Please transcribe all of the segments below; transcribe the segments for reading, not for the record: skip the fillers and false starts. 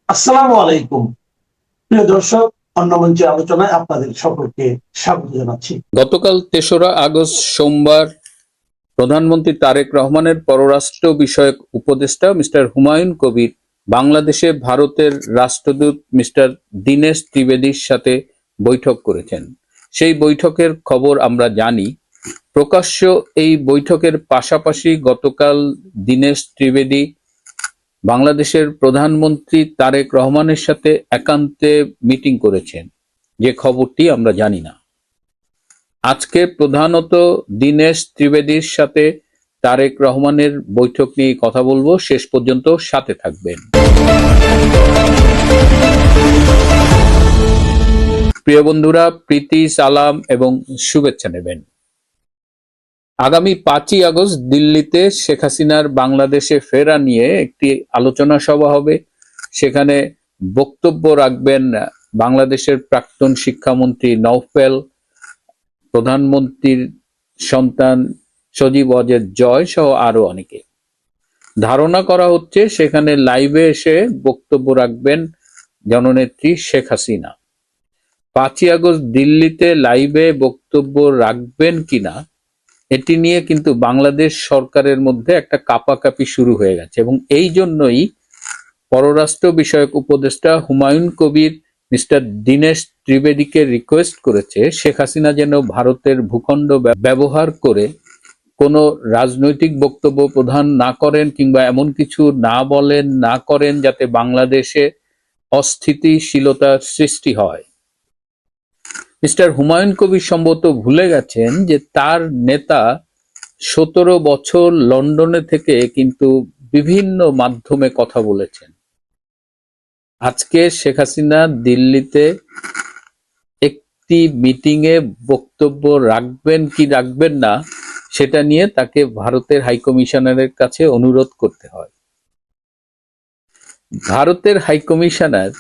আসসালামু আলাইকুম প্রিয় দর্শক, অন্য মঞ্চে আলোচনায় আপনাদের সকলকে স্বাগত জানাচ্ছি। গতকাল ৩রা আগস্ট সোমবার প্রধানমন্ত্রী তারেক রহমানের পররাষ্ট্র বিষয়ক উপদেষ্টা মিস্টার হুমায়ুন কবির বাংলাদেশে ভারতের রাষ্ট্রদূত মিস্টার দীনেশ ত্রিবেদীর সাথে বৈঠক করেছেন। সেই বৈঠকের খবর আমরা জানি। প্রকাশ্য এই বৈঠকের পাশাপাশি গতকাল দীনেশ ত্রিবেদী বাংলাদেশের প্রধানমন্ত্রী তারেক রহমানের সাথে একান্তে মিটিং করেছেন, যে খবরটি আমরা জানি না। আজকে প্রধানত দীনেশ ত্রিবেদীর সাথে তারেক রহমানের বৈঠক নিয়ে কথা বলবো। শেষ পর্যন্ত সাথে থাকবেন। প্রিয় বন্ধুরা, প্রীতি, সালাম এবং শুভেচ্ছা নেবেন। আগামী 5ই আগস্ট দিল্লিতে শেখ হাসিনার বাংলাদেশে ফেরা নিয়ে একটি আলোচনা সভা হবে। সেখানে বক্তব্য রাখবেন বাংলাদেশের প্রাক্তন শিক্ষামন্ত্রী নওফেল, প্রধানমন্ত্রীর সন্তান সজীব ওয়াজেদ জয় সহ আরো অনেকে। ধারণা করা হচ্ছে সেখানে লাইভে এসে বক্তব্য রাখবেন জননেত্রী শেখ হাসিনা। 5ই আগস্ট দিল্লিতে লাইভে বক্তব্য রাখবেন কিনা এটি নিয়ে কিন্তু বাংলাদেশ সরকারের মধ্যে একটা কাপাকাপি শুরু হয়ে গেছে, এবং এই জন্যই পররাষ্ট্র বিষয়ক উপদেষ্টা হুমায়ুন কবির মিস্টার দীনেশ ত্রিবেদীকে রিকোয়েস্ট করেছে শেখ হাসিনা যেন ভারতের ভূখণ্ড ব্যবহার করে কোনো রাজনৈতিক বক্তব্য প্রদান না করেন কিংবা এমন কিছু না বলেন না করেন যাতে বাংলাদেশে অস্থিতিশীলতার সৃষ্টি হয়। মিস্টার হুমায়ুন কবির সম্ভবত ভুলে গেছেন যে তার নেতা 17 বছর লন্ডনে থেকে কিন্তু বিভিন্ন মাধ্যমে কথা বলেছেন। আজকে শেখ হাসিনা দিল্লিতে একটি মিটিংয়ে বক্তব্য রাখবেন কি রাখবেন না সেটা নিয়ে তাকে ভারতের হাইকমিশনারের কাছে অনুরোধ করতে হয়। ভারতের হাইকমিশনার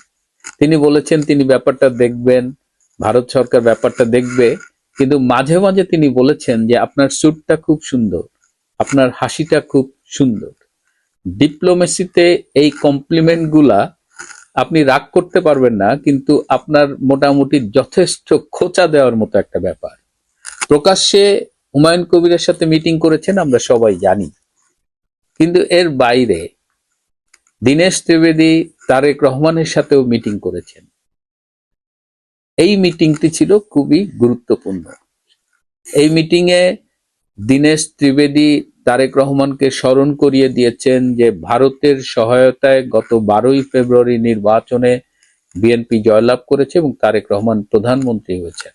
তিনি বলেছেন তিনি ব্যাপারটা দেখবেন, ভারত সরকার ব্যাপারটা দেখবে, কিন্তু মাঝে মাঝে তিনি বলেছেন যে আপনার স্যুটটা খুব সুন্দর, আপনার হাসিটা খুব সুন্দর। ডিপ্লোমেসিতে এই কমপ্লিমেন্ট গুলা আপনি রাগ করতে পারবেন না, কিন্তু আপনার মোটামুটি যথেষ্ট খোঁচা দেওয়ার মতো একটা ব্যাপার। প্রকাশ্যে হুমায়ুন কবিরের সাথে মিটিং করেছেন আমরা সবাই জানি, কিন্তু এর বাইরে দীনেশ ত্রিবেদী তারেক রহমানের সাথেও মিটিং করেছেন। এই মিটিংটি ছিল খুবই গুরুত্বপূর্ণ। এই মিটিংয়ে দীনেশ ত্রিবেদী তারেক রহমানকে স্মরণ করিয়ে দিয়েছেন যে ভারতের সহায়তায় গত 12ই ফেব্রুয়ারি নির্বাচনে বিএনপি জয়লাভ করেছে এবং তারেক রহমান প্রধানমন্ত্রী হয়েছেন।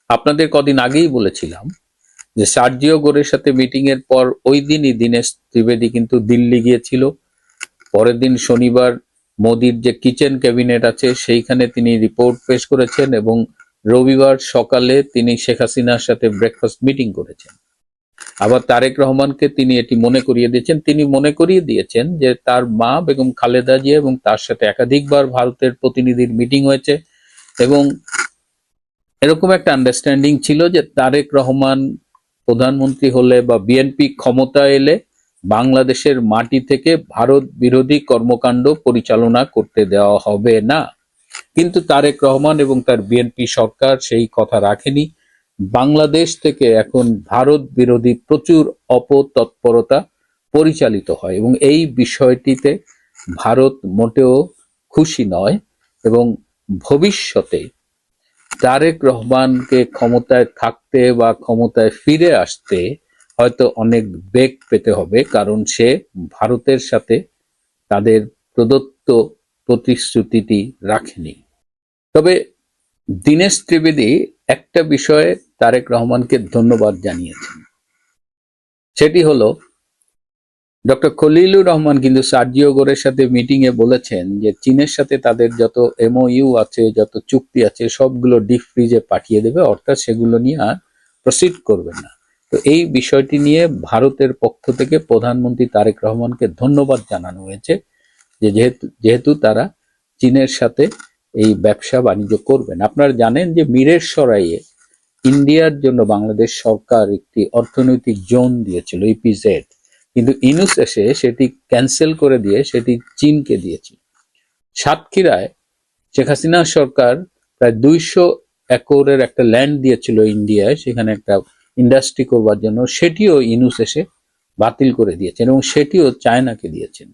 আপনাদের কদিন আগেই বলেছিলাম যে সার্জিও গোরের সাথে মিটিং এর পর ওই দিনই দীনেশ ত্রিবেদী কিন্তু দিল্লি গিয়েছিল। পরের দিন শনিবার মোদির যে কিচেন ক্যাবিনেট আছে সেইখানে তিনি রিপোর্ট পেশ করেছেন, এবং রবিবার সকালে তিনি শেখ হাসিনার সাথে ব্রেকফাস্ট মিটিং করেছেন। আবার তারেক রহমানকে তিনি এটি মনে করিয়ে দিয়েছেন। তিনি মনে করিয়ে দিয়েছেন যে তার মা বেগম খালেদা জিয়া এবং তার সাথে একাধিকবার ভারতের প্রতিনিধির মিটিং হয়েছে, এবং এরকম একটা আন্ডারস্ট্যান্ডিং ছিল যে তারেক রহমান প্রধানমন্ত্রী হলে বা বিএনপি ক্ষমতা এলে বাংলাদেশের মাটি থেকে ভারত বিরোধী কর্মকাণ্ড পরিচালনা করতে দেওয়া হবে না। কিন্তু তারেক রহমান এবং তার বিএনপি সরকার সেই কথা রাখেনি। বাংলাদেশ থেকে এখন ভারত বিরোধী প্রচুর অপতৎপরতা পরিচালিত হয়, এবং এই বিষয়টিতে ভারত মোটেও খুশি নয়, এবং ভবিষ্যতে তারেক রহমানকে ক্ষমতায় থাকতে বা ক্ষমতায় ফিরে আসতে হয়তো অনেক বেগ পেতে হবে, কারণ সে ভারতের সাথে তাদের প্রদত্ত প্রতিশ্রুতিটি রাখেনি। তবে দীনেশ ত্রিবেদী একটা বিষয়ে তারেক রহমানকে ধন্যবাদ জানিয়েছেন। সেটি হলো ডক্টর খলিলুর রহমান কিন্তু সার্জিও গোরের সাথে মিটিং এ বলেছেন যে চীনের সাথে তাদের যত এমওইউ আছে, যত চুক্তি আছে সবগুলো ডিপ ফ্রিজে পাঠিয়ে দেবে, অর্থাৎ সেগুলো নিয়ে আর প্রসিড করবে না। তো এই বিষয়টি নিয়ে ভারতের পক্ষ থেকে প্রধানমন্ত্রী তারেক রহমানকে ধন্যবাদ জানানো হয়েছে যে যেহেতু তারা চীনের সাথে এই ব্যবসা বাণিজ্য করবেন। আপনারা জানেন যে মিরেরসরাইয়ে ইন্ডিয়ার জন্য বাংলাদেশ সরকার একটি অর্থনৈতিক জোন দিয়েছিল, ইপিজেড। কিন্তু ইউনূস এসে সেটি ক্যান্সেল করে দিয়ে সেটি চীনকে দিয়েছে। সাতক্ষীরায় শেখ হাসিনা সরকার প্রায় 200 একরের একটা ল্যান্ড দিয়েছিল ইন্ডিয়ায়, সেখানে একটা ইন্ডাস্ট্রি করবার জন্য, সেটিও ইউনূস এসে বাতিল করে দিয়েছেন এবং সেটিও চায়নাকে দিয়েছেন।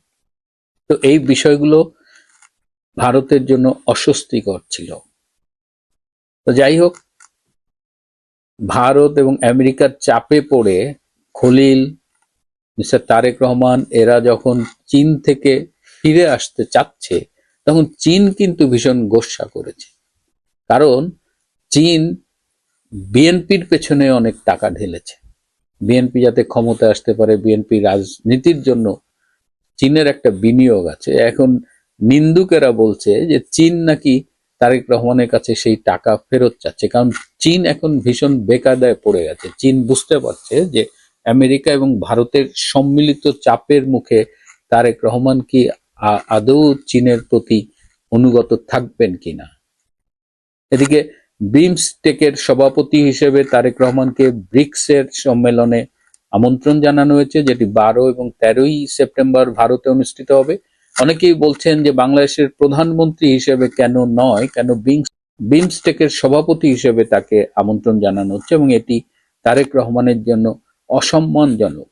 তো এই বিষয়গুলো ভারতের জন্য অস্বস্তিকর ছিল। তো যাই হোক, ভারত এবং আমেরিকার চাপে পড়ে খলিল, মিস্টার তারেক রহমান এরা যখন চীন থেকে ফিরে আসতে চাচ্ছে, তখন চীন কিন্তু ভীষণ গোস্বা করেছে। কারণ চীন বিএনপির পেছনে অনেক টাকা ঢেলেছে। বিএনপি যাতে ক্ষমতায় আসতে পারে, বিএনপি রাজনীতির জন্য চীনের একটা বিনিয়োগ আছে। এখন নিন্দুকেরা বলছে যে চীন নাকি তারেক রহমানের কাছে সেই টাকা ফেরত চাচ্ছে, কারণ চীন এখন ভীষণ বেকায়দায় পড়ে গেছে। চীন বুঝতে পারছে যে আমেরিকা এবং ভারতের সম্মিলিত চাপের মুখে তারেক রহমান কি আদৌ চীনের প্রতি অনুগত থাকবেন কিনা। এদিকে বিমস্টেকের সভাপতি হিসেবে তারেক রহমানকে ব্রিক্সের সম্মেলনে আমন্ত্রণ জানানো হয়েছে, যেটি 12 এবং 13ই সেপ্টেম্বর ভারতে অনুষ্ঠিত হবে। অনেকেই বলছেন যে বাংলাদেশের প্রধানমন্ত্রী হিসেবে কেন নয়, কেন বিমস্টেকের সভাপতি হিসেবে তাকে আমন্ত্রণ জানানো হচ্ছে, এবং এটি তারেক রহমানের জন্য অসম্মানজনক।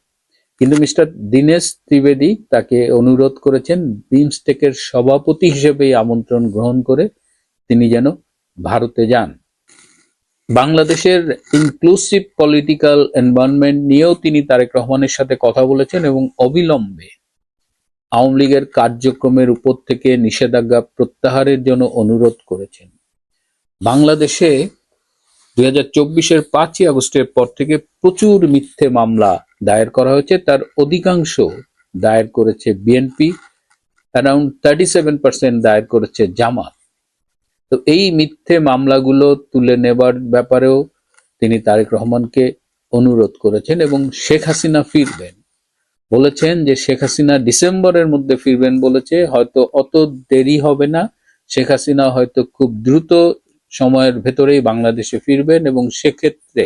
কিন্তু মিস্টার দীনেশ ত্রিবেদী তাকে অনুরোধ করেছেন বিমস্টেকের সভাপতি হিসেবে আমন্ত্রণ গ্রহণ করে তিনি যেন ভারতে যান। বাংলাদেশের ইনক্লুসিভ পলিটিক্যাল এনভায়রনমেন্ট নিয়েও তিনি তারেক রহমানের সাথে কথা বলেছেন এবং অবিলম্বে আওয়ামী লীগের কার্যক্রমের উপর থেকে নিষেধাজ্ঞা প্রত্যাহারের জন্য অনুরোধ করেছেন। বাংলাদেশে 2024-এর 5ই আগস্টের পর থেকে প্রচুর মিথ্যে মামলা দায়ের করা হয়েছে, তার অধিকাংশ দায়ের করেছে বিএনপি, অ্যারাউন্ড 37% দায়ের করেছে জামাত। তো এই মিথ্যে মামলাগুলো তুলে নেবার ব্যাপারেও তিনি তারেক রহমানকে অনুরোধ করেছেন এবং শেখ হাসিনা ফিরবেন বলেছেন, যে শেখ হাসিনা ডিসেম্বরের মধ্যে ফিরবেন বলেছে, হয়তো অত দেরি হবে না, শেখ হাসিনা হয়তো খুব দ্রুত সময়ের ভেতরেই বাংলাদেশে ফিরবেন এবং সেক্ষেত্রে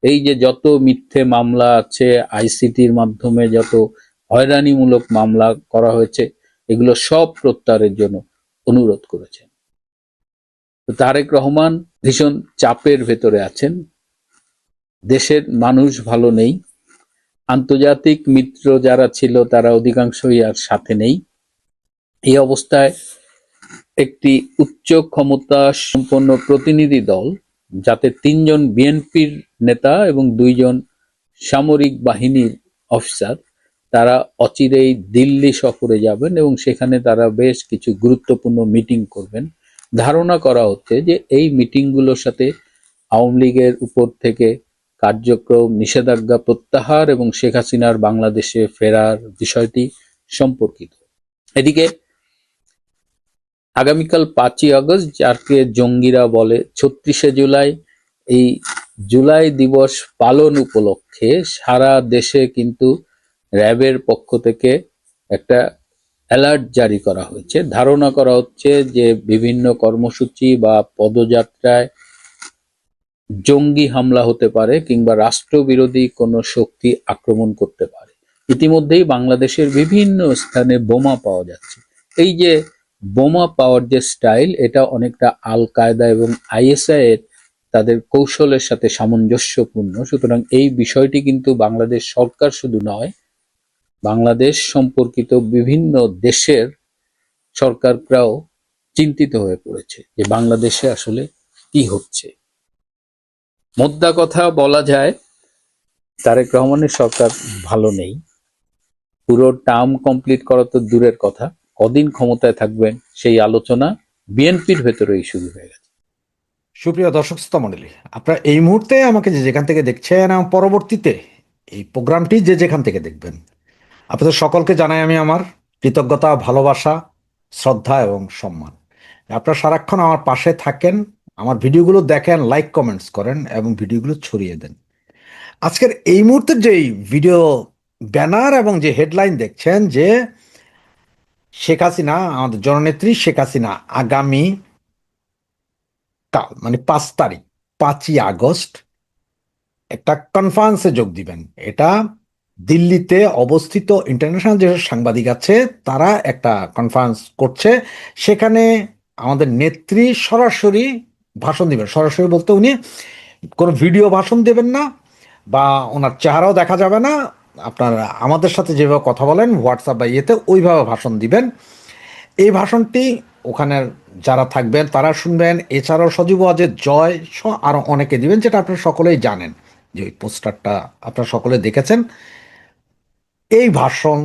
এই যে যত মিথ্যে মামলা আছে, আইসিটির মাধ্যমে যত হয়রানিমূলক মামলা করা হয়েছে, এগুলো সব প্রত্যাহারের জন্য অনুরোধ করেছেন। তারেক রহমান ভীষণ চাপের ভেতরে আছেন, দেশের মানুষ ভালো নেই, আন্তর্জাতিক মিত্র যারা ছিল তারা অধিকাংশই আর সাথে নেই। এই অবস্থায় একটি উচ্চ ক্ষমতা সম্পন্ন প্রতিনিধি দল, যাতে 3 জন বিএনপির নেতা এবং 2 জন সামরিক বাহিনীর অফিসার, তারা অচিরেই দিল্লি সফরে যাবেন এবং সেখানে তারা বেশ কিছু গুরুত্বপূর্ণ মিটিং করবেন। ধারণা করা হচ্ছে যে এই মিটিংগুলোর সাথে আওয়ামী লীগের উপর থেকে কার্যক্রম, নিষেধাজ্ঞা প্রত্যাহার এবং শেখ হাসিনার বাংলাদেশে ফেরার বিষয়টি সম্পর্কিত। এদিকে আগামীকাল 5ই আগস্ট, যাকে জঙ্গিরা বলে 36শে জুলাই, এই জুলাই দিবস পালন উপলক্ষে সারা দেশে কিন্তু র্যাবের পক্ষ থেকে একটা অ্যালার্ট জারি করা হয়েছে। ধারণা করা হচ্ছে যে বিভিন্ন কর্মসূচি বা পদযাত্রায় জঙ্গি হামলা হতে পারে কিংবা রাষ্ট্রবিরোধী কোনো শক্তি আক্রমণ করতে পারে। ইতিমধ্যেই বাংলাদেশের বিভিন্ন স্থানে বোমা পাওয়া যাচ্ছে। এই যে বোমা পাওয়ার যে স্টাইল, এটা অনেকটা আল কায়দা এবং আইএসআই এর তাদের কৌশলের সাথে সামঞ্জস্যপূর্ণ। সুতরাং এই বিষয়টি কিন্তু বাংলাদেশ সরকার শুধু নয়, বাংলাদেশ সম্পর্কিত বিভিন্ন দেশের সরকাররাও চিন্তিত হয়ে পড়েছে যে বাংলাদেশে আসলে কি হচ্ছে। মোদ্দা কথা বলা যায়, তারেক রহমানের সরকার ভালো নেই। পুরো টার্ম কমপ্লিট করা তো দূরের কথা, কদিন ক্ষমতায় থাকবেন সেই আলোচনা বিএনপির ভেতরেই শুরু হয়ে গেছে। সুপ্রিয় দর্শক শ্রোতা মণ্ডলী, আপনারা এই মুহূর্তে আমাকে যে যেখান থেকে দেখছেন এবং পরবর্তীতে এই প্রোগ্রামটি যে যেখান থেকে দেখবেন, আপনাদের সকলকে জানাই আমি আমার কৃতজ্ঞতা, ভালোবাসা, শ্রদ্ধা এবং সম্মান। আপনারা সারাক্ষণ আমার পাশে থাকেন, আমার ভিডিওগুলো দেখেন, লাইক কমেন্টস করেন এবং ভিডিওগুলো ছড়িয়ে দেন। আজকের এই মুহূর্তের যেই ভিডিও ব্যানার এবং যে হেডলাইন দেখছেন, যে শেখ হাসিনা, আমাদের জননেত্রী শেখ হাসিনা আগামী কাল মানে 5 তারিখ, 5ই আগস্ট একটা কনফারেন্সে যোগ দিবেন। এটা দিল্লিতে অবস্থিত ইন্টারন্যাশনাল যে সাংবাদিক আছে তারা একটা কনফারেন্স করছে, সেখানে আমাদের নেত্রী সরাসরি ভাষণ দিবেন। সরাসরি বলতে উনি কোনো ভিডিও ভাষণ দেবেন না বা ওনার চেহারাও দেখা যাবে না, আপনার আমাদের সাথে যেভাবে কথা বলেন হোয়াটসঅ্যাপ বা ইয়েতে ওইভাবে ভাষণ দিবেন। এই ভাষণটি ওখানে যারা থাকবেন তারা শুনবেন, এছাড়াও সজীব ওয়াজেদ জয় আরও অনেকে দিবেন, যেটা আপনারা সকলেই জানেন, যে ওই পোস্টারটা আপনারা সকলে দেখেছেন। এই ভাষণ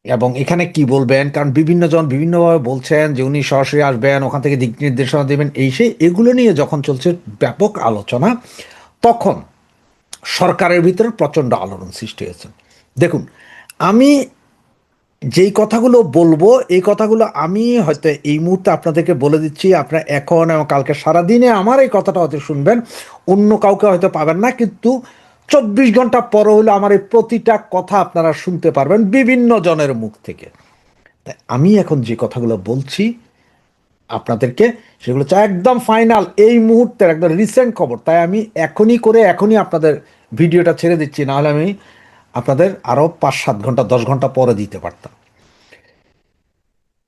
এবং এখানে কি বলবেন, কারণ বিভিন্ন জন বিভিন্নভাবে বলছেন যে উনি সরাসরি আসবেন, ওখান থেকে দিক নির্দেশনা দেবেন, এই সেই এগুলো নিয়ে যখন চলছে ব্যাপক আলোচনা, তখন সরকারের ভিতরে প্রচণ্ড আলোড়ন সৃষ্টি হয়েছে। দেখুন, আমি যেই কথাগুলো বলবো এই কথাগুলো আমি হয়তো এই মুহূর্তে আপনাদেরকে বলে দিচ্ছি, আপনারা এখন এবং কালকে সারাদিনে আমার এই কথাটা হয়তো শুনবেন, অন্য কাউকে হয়তো পাবেন না, কিন্তু 24 ঘন্টা পর হলে আমার এই প্রতিটা কথা আপনারা শুনতে পারবেন বিভিন্ন জনের মুখ থেকে। তাই আমি এখন যে কথাগুলো বলছি আপনাদেরকে, সেগুলো হচ্ছে একদম ফাইনাল, এই মুহূর্তের একদম রিসেন্ট খবর। তাই আমি এখনই আপনাদের ভিডিওটা ছেড়ে দিচ্ছি, নাহলে আমি আপনাদের আরও 5-7 ঘন্টা 10 ঘন্টা পরে দিতে পারতাম।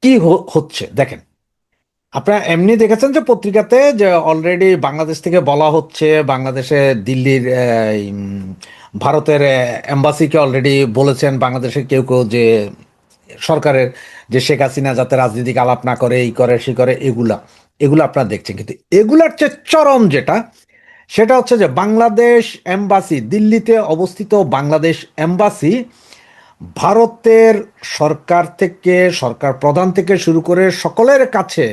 কি হচ্ছে দেখেন, আপনারা এমনি দেখেছেন যে পত্রিকাতে যে অলরেডি বাংলাদেশ থেকে বলা হচ্ছে, বাংলাদেশে দিল্লির ভারতের এম্বাসিকে অলরেডি বলেছেন বাংলাদেশের কেউ কেউ যে সরকারের, যে শেখ হাসিনা যাতে রাজনৈতিক আলাপ না করে, এই করে সে করে, এগুলা আপনারা দেখছেন। কিন্তু এগুলার চেয়ে চরম যেটা, সেটা হচ্ছে যে বাংলাদেশ এম্বাসি, দিল্লিতে অবস্থিত বাংলাদেশ এম্বাসি ভারতের সরকার থেকে, সরকার প্রধান থেকে শুরু করে সকলের কাছে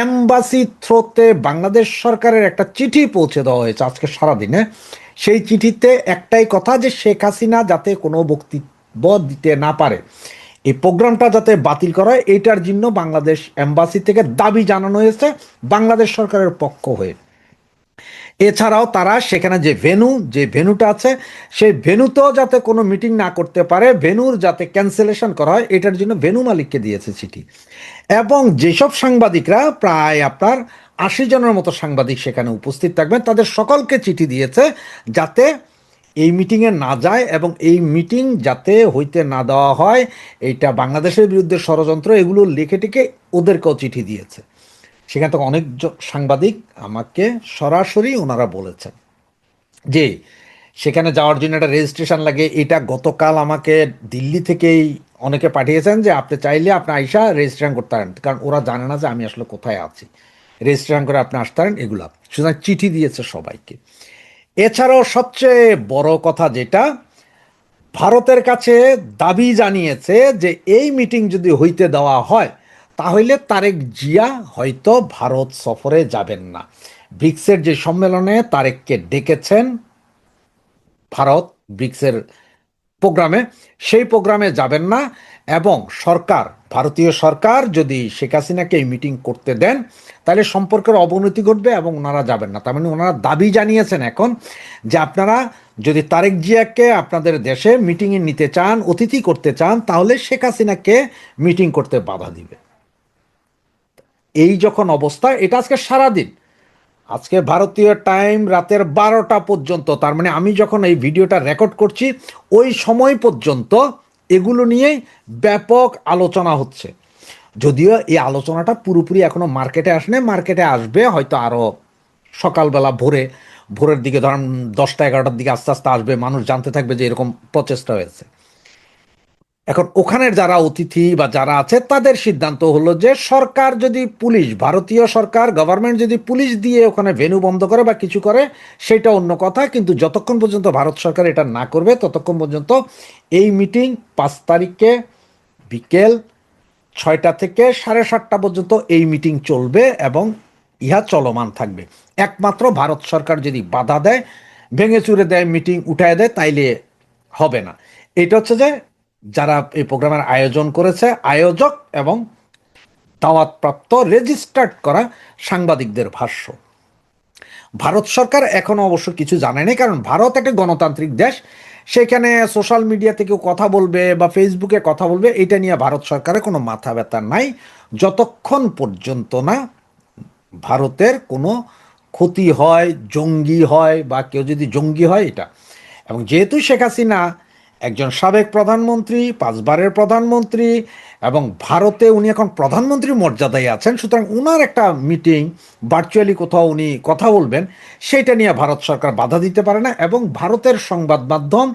এম্বাসি থ্রোতে বাংলাদেশ সরকারের একটা চিঠি পৌঁছে দেওয়া হয়েছে আজকে সারাদিনে। সেই চিঠিতে একটাই কথা, যে শেখ হাসিনা যাতে কোনো বক্তব্য দিতে না পারে, এই প্রোগ্রামটা যাতে বাতিল করা হয়, এইটার জন্য বাংলাদেশ এম্বাসি থেকে দাবি জানানো হয়েছে বাংলাদেশ সরকারের পক্ষ হয়ে। এছাড়াও তারা সেখানে যে ভেন্যুটা আছে, সেই ভেন্যুতেও যাতে কোনো মিটিং না করতে পারে, ভেন্যুর যাতে ক্যান্সেলেশন করা হয়, এটার জন্য ভেন্যু মালিককে দিয়েছে চিঠি। এবং যেসব সাংবাদিকরা, প্রায় আপনার 80 জনের মতো সাংবাদিক সেখানে উপস্থিত থাকবেন, তাদের সকলকে চিঠি দিয়েছে যাতে এই মিটিংয়ে না যায়, এবং এই মিটিং যাতে হইতে না দেওয়া হয়, এইটা বাংলাদেশের বিরুদ্ধে ষড়যন্ত্র, এগুলো লিখে টিকে ওদেরকেও চিঠি দিয়েছে। সেখান থেকে অনেক সাংবাদিক আমাকে সরাসরি ওনারা বলেছেন যে সেখানে যাওয়ার জন্য একটা রেজিস্ট্রেশন লাগে। এটা গতকাল আমাকে দিল্লি থেকেই অনেকে পাঠিয়েছেন যে আপনি চাইলে আপনি আইসা রেজিস্ট্রেশন করতে পারেন, কারণ ওরা জানে না যে আমি আসলে কোথায় আছি, রেজিস্ট্রেশন করে আপনি আসতে পারেন, এগুলা সুতরাং চিঠি দিয়েছে সবাইকে। এছাড়াও সবচেয়ে বড় কথা যেটা, ভারতের কাছে দাবি জানিয়েছে যে এই মিটিং যদি হইতে দেওয়া হয় তাহলে তারেক জিয়া হয়তো ভারত সফরে যাবেন না। ব্রিক্সের যে সম্মেলনে তারেককে ডেকেছেন ভারত, ব্রিক্সের প্রোগ্রামে, সেই প্রোগ্রামে যাবেন না, এবং ভারতীয় সরকার যদি শেখ হাসিনাকে এই মিটিং করতে দেন তাহলে সম্পর্কের অবনতি ঘটবে এবং ওনারা যাবেন না। তার মানে ওনারা দাবি জানিয়েছেন এখন যে আপনারা যদি তারেক জিয়াকে আপনাদের দেশে মিটিংয়ে নিতে চান, অতিথি করতে চান, তাহলে শেখ হাসিনাকে মিটিং করতে বাধা দিবে। এই যখন অবস্থা, এটা আজকে সারাদিন, আজকে ভারতীয় টাইম রাতের 12টা পর্যন্ত, তার মানে আমি যখন এই ভিডিওটা রেকর্ড করছি ওই সময় পর্যন্ত এগুলো নিয়েই ব্যাপক আলোচনা হচ্ছে। যদিও এই আলোচনাটা পুরোপুরি এখনো মার্কেটে আসেনি, মার্কেটে আসবে হয়তো আরও সকালবেলা ভোরের দিকে, ধরেন 10টা-11টার দিকে আস্তে আস্তে আসবে, মানুষ জানতে থাকবে যে এরকম প্রচেষ্টা হয়েছে। এখন ওখানের যারা অতিথি বা যারা আছে তাদের সিদ্ধান্ত হলো যে সরকার যদি পুলিশ, ভারতীয় সরকার গভর্নমেন্ট যদি পুলিশ দিয়ে ওখানে ভেন্যু বন্ধ করে বা কিছু করে সেটা অন্য কথা, কিন্তু যতক্ষণ পর্যন্ত ভারত সরকার এটা না করবে ততক্ষণ পর্যন্ত এই মিটিং 5 তারিখে বিকেল 6টা থেকে 7:30 পর্যন্ত এই মিটিং চলবে এবং ইহা চলমান থাকবে। একমাত্র ভারত সরকার যদি বাধা দেয়, ভেঙে চুরে দেয়, মিটিং উঠায় দেয়, তাইলে হবে না। এটা হচ্ছে যে যারা এই প্রোগ্রামের আয়োজন করেছে, আয়োজক এবং দাওয়াতপ্রাপ্ত রেজিস্টার্ড করা সাংবাদিকদের ভাষ্য। ভারত সরকার এখনো অবশ্য কিছু জানেনি, কারণ ভারত একটা গণতান্ত্রিক দেশ, সেখানে সোশ্যাল মিডিয়াতে কেউ কথা বলবে বা ফেসবুকে কথা বলবে, এটা নিয়ে ভারত সরকারের কোনো মাথা ব্যথা নাই, যতক্ষণ পর্যন্ত না ভারতের কোনো ক্ষতি হয়, জঙ্গি হয়, বা কেউ যদি জঙ্গি হয় এটা। এবং যেহেতু শেখ হাসিনা একজন সাবেক প্রধানমন্ত্রী, 5বারের প্রধানমন্ত্রী, এবং ভারতে উনি এখন প্রধানমন্ত্রীর মর্যাদায় আছেন। সুতরাং উনার একটা মিটিং ভার্চুয়ালি কোথাও উনি কথা বলবেন, সেইটা নিয়ে ভারত সরকার বাধা দিতে পারে না। এবং ভারতের সংবাদ মাধ্যম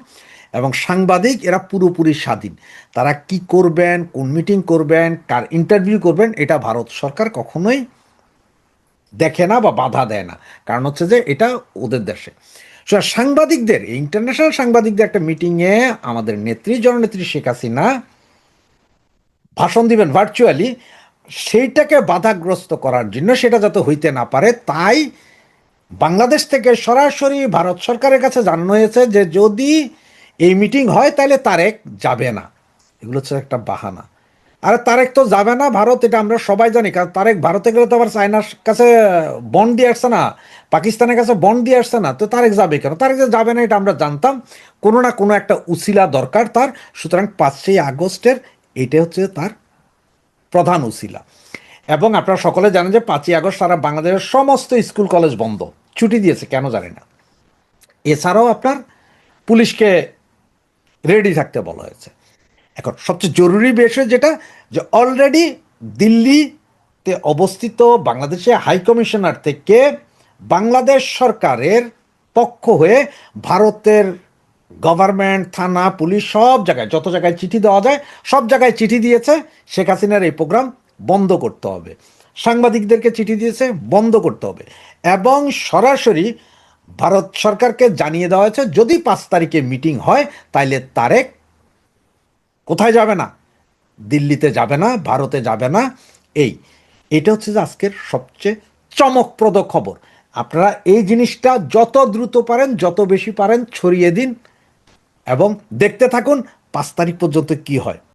এবং সাংবাদিক এরা পুরোপুরি স্বাধীন। তারা কি করবেন, কোন মিটিং করবেন, কার ইন্টারভিউ করবেন, এটা ভারত সরকার কখনোই দেখে না বা বাধা দেয় না। কারণ হচ্ছে যে এটা ওদের দেশে। সাংবাদিকদের, ইন্টারন্যাশনাল সাংবাদিকদের একটা মিটিংয়ে আমাদের নেত্রী, জননেত্রী শেখ হাসিনা ভাষণ দিবেন ভার্চুয়ালি, সেইটাকে বাধাগ্রস্ত করার জন্য, সেটা যাতে হইতে না পারে, তাই বাংলাদেশ থেকে সরাসরি ভারত সরকারের কাছে জানানো হয়েছে যে যদি এই মিটিং হয় তাহলে তারেক যাবে না। এগুলো হচ্ছে একটা বাহানা। আর তারেক তো যাবে না ভারত, এটা আমরা সবাই জানি। কারণ তারেক ভারতে গেলে তো আবার চায়নার কাছে বন্ড দিয়ে আসছে না, পাকিস্তানের কাছে বন্ড দিয়ে আসছে না, তো তারেক যাবে কেন? তারেক যে যাবে না এটা আমরা জানতাম। কোনো না কোনো একটা উসিলা দরকার তার। সুতরাং 5ই আগস্টের এটা হচ্ছে তার প্রধান উসিলা। এবং আপনারা সকলে জানেন যে 5ই আগস্ট সারা বাংলাদেশের সমস্ত স্কুল কলেজ বন্ধ, ছুটি দিয়েছে, কেন জানি না। এছাড়াও আপনার পুলিশকে রেডি থাকতে বলা হয়েছে। এখন সবচেয়ে জরুরি বিষয় যেটা, যে অলরেডি দিল্লিতে অবস্থিত বাংলাদেশের হাই কমিশনার থেকে বাংলাদেশ সরকারের পক্ষ হয়ে ভারতের গভর্নমেন্ট, থানা, পুলিশ, সব জায়গায়, যত জায়গায় চিঠি দেওয়া যায় সব জায়গায় চিঠি দিয়েছে শেখ হাসিনার এই প্রোগ্রাম বন্ধ করতে হবে। সাংবাদিকদেরকে চিঠি দিয়েছে বন্ধ করতে হবে। এবং সরাসরি ভারত সরকারকে জানিয়ে দেওয়া হয়েছে যদি 5 তারিখে মিটিং হয় তাইলে তারেক কোথায় যাবে না, দিল্লিতে যাবে না, ভারতে যাবে না। এটা হচ্ছে যে আজকের সবচেয়ে চমকপ্রদ খবর। আপনারা এই জিনিসটা যত দ্রুত পারেন, যত বেশি পারেন ছড়িয়ে দিন এবং দেখতে থাকুন 5 তারিখ পর্যন্ত কি হয়।